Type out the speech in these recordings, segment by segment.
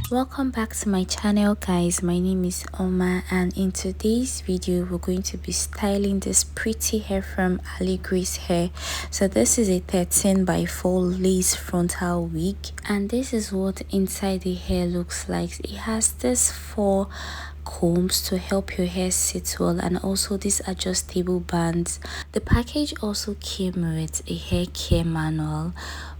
Welcome back to my channel, guys. My name is Oma, and in today's video we're going to be styling this pretty hair from Grace hair. So this is a 13 by 4 lace frontal wig, and this is what inside the hair looks like. It has this 4 combs to help your hair sit well, and also these adjustable bands. The package also came with a hair care manual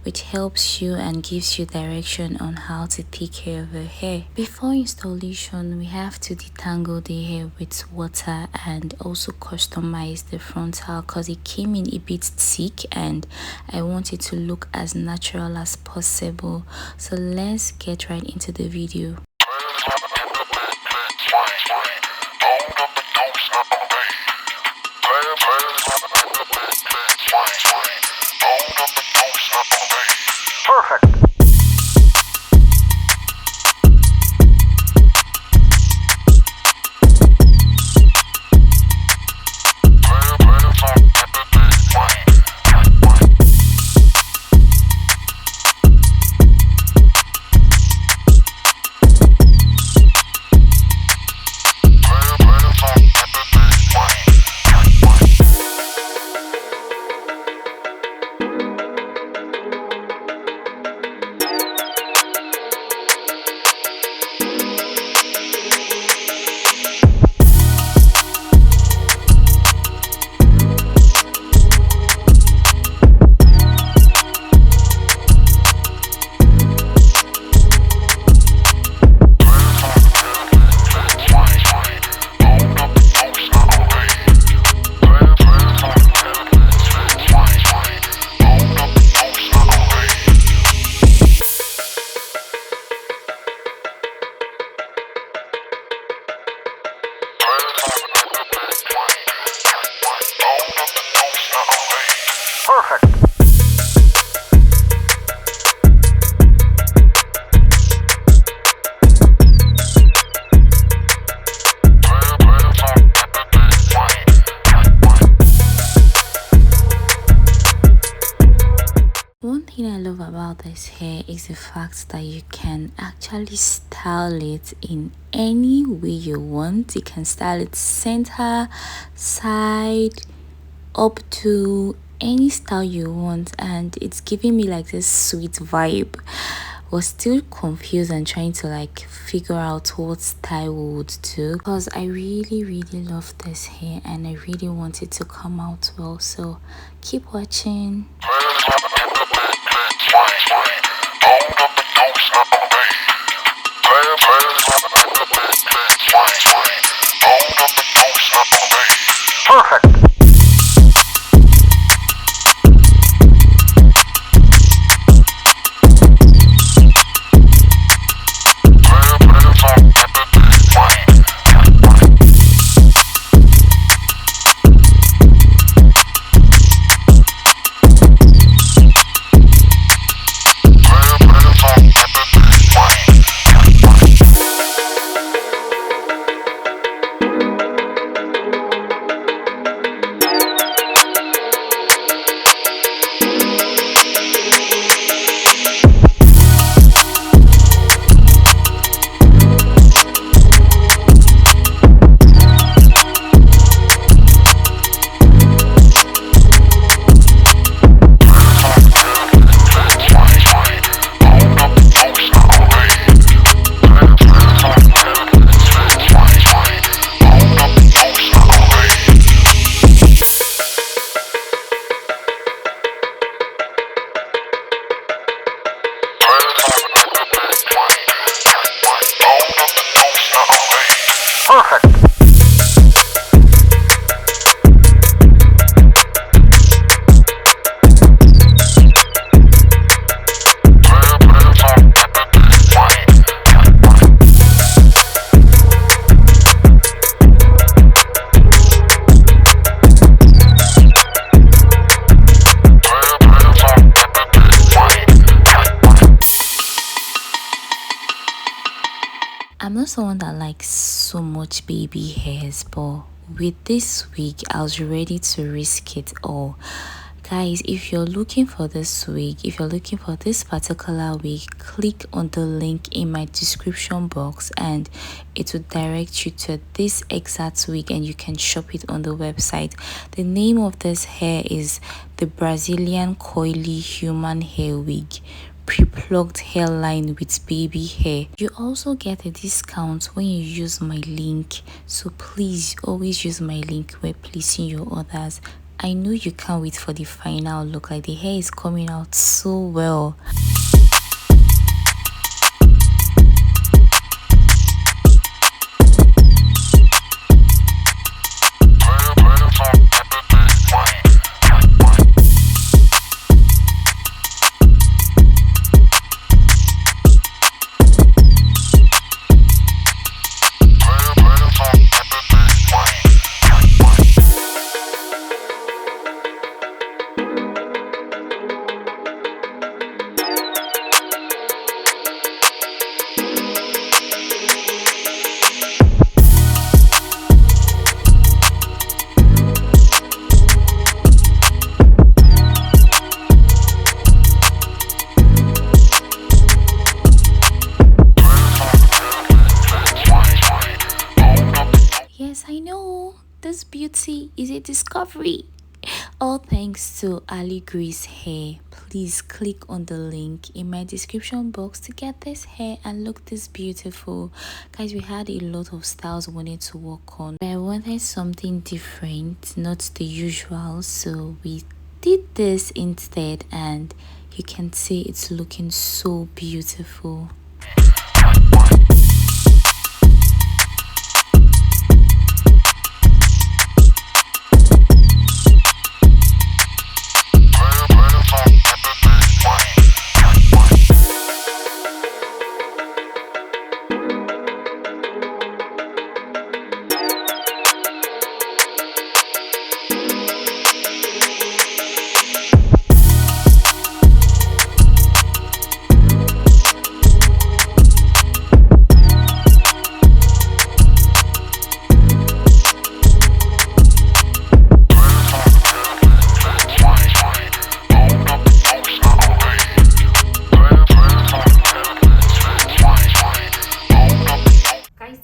which helps you and gives you direction on how to take care of your hair. Before installation, we have to detangle the hair with water and also customize the frontal because it came in a bit thick and I want it to look as natural as possible. So let's get right into the video. Perfect. Perfect. One thing I love about this hair is the fact that you can actually style it in any way you want. You can style it center, side, up to any style you want, and it's giving me like this sweet vibe. Was still confused and trying to like figure out what style we would do because I really love this hair and I really want it to come out well. So keep watching. Perfect. Perfect. I'm not someone that likes so much baby hairs, but with this wig I was ready to risk it all Guys, if you're looking for this wig, if you're looking for this particular wig, click on the link in my description box and it will direct you to this exact wig and you can shop it on the website. The name of this hair is the Brazilian coily human hair wig, pre-plucked hairline with baby hair. You also get a discount when you use my link, so please always use my link when placing your orders. I know you can't wait for the final look, like the hair is coming out so well. Yes, I know. This beauty is a discovery. All thanks to Ali Grease Hair. Please click on the link in my description box to get this hair and look this beautiful. Guys, we had a lot of styles we wanted to work on, but I wanted something different, not the usual, so we did this instead and you can see it's looking so beautiful.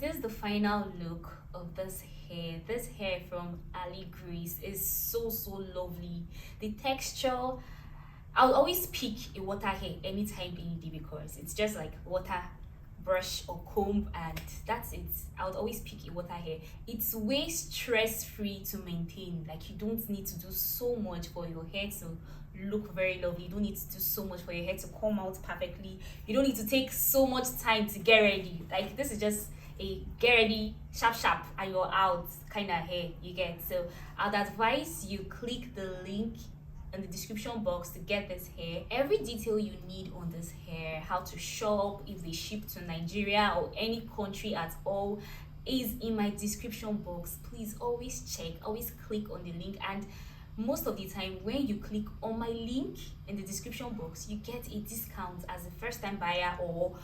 This is the final look of this hair. This hair from Ali Grease is so lovely. The texture, I'll always pick a water hair anytime any day because it's just like water brush or comb and that's it. I would always pick a water hair. It's way stress free to maintain. Like you don't need to do so much for your hair to look very lovely. You don't need to do so much for your hair to come out perfectly. You don't need to take so much time to get ready. Like this is just a get ready sharp and you're out kind of hair you get. So I'd advise you click the link in the description box to get this hair. Every detail you need on this hair, how to shop, if they ship to Nigeria or any country at all, is in my description box. Please always check, always click on the link, and most of the time when you click on my link in the description box you get a discount as a first time buyer or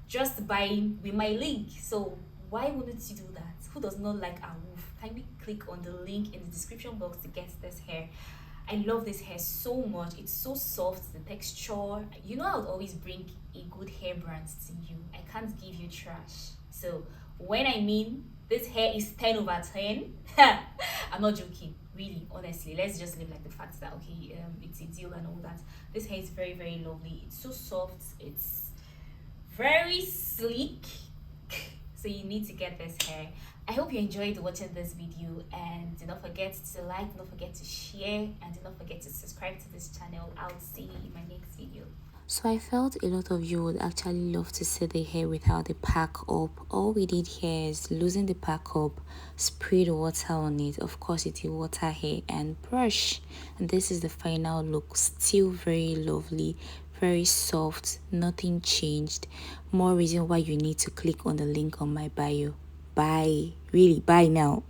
just buying with my link. So why wouldn't you do that? Who does not like a woof? Kindly click on the link in the description box to get this hair. I love this hair so much. It's so soft, the texture. You know I would always bring a good hair brand to you. I can't give you trash. So when I mean this hair is 10 over 10, I'm not joking. Really, honestly, let's just live like the fact that okay, it's a deal and all that. This hair is very lovely. It's so soft. It's very sleek. So you need to get this hair. I hope you enjoyed watching this video and do not forget to like, do not forget to share, and do not forget to subscribe to this channel. I'll see you in my next video. So I felt a lot of you would actually love to see the hair without the pack up. All we did here is loosen the pack up, spray the water on it. Of course it's a water hair, and brush. And this is the final look. Still very lovely, very soft, nothing changed. More reason why you need to click on the link on my bio. Bye, really, bye now.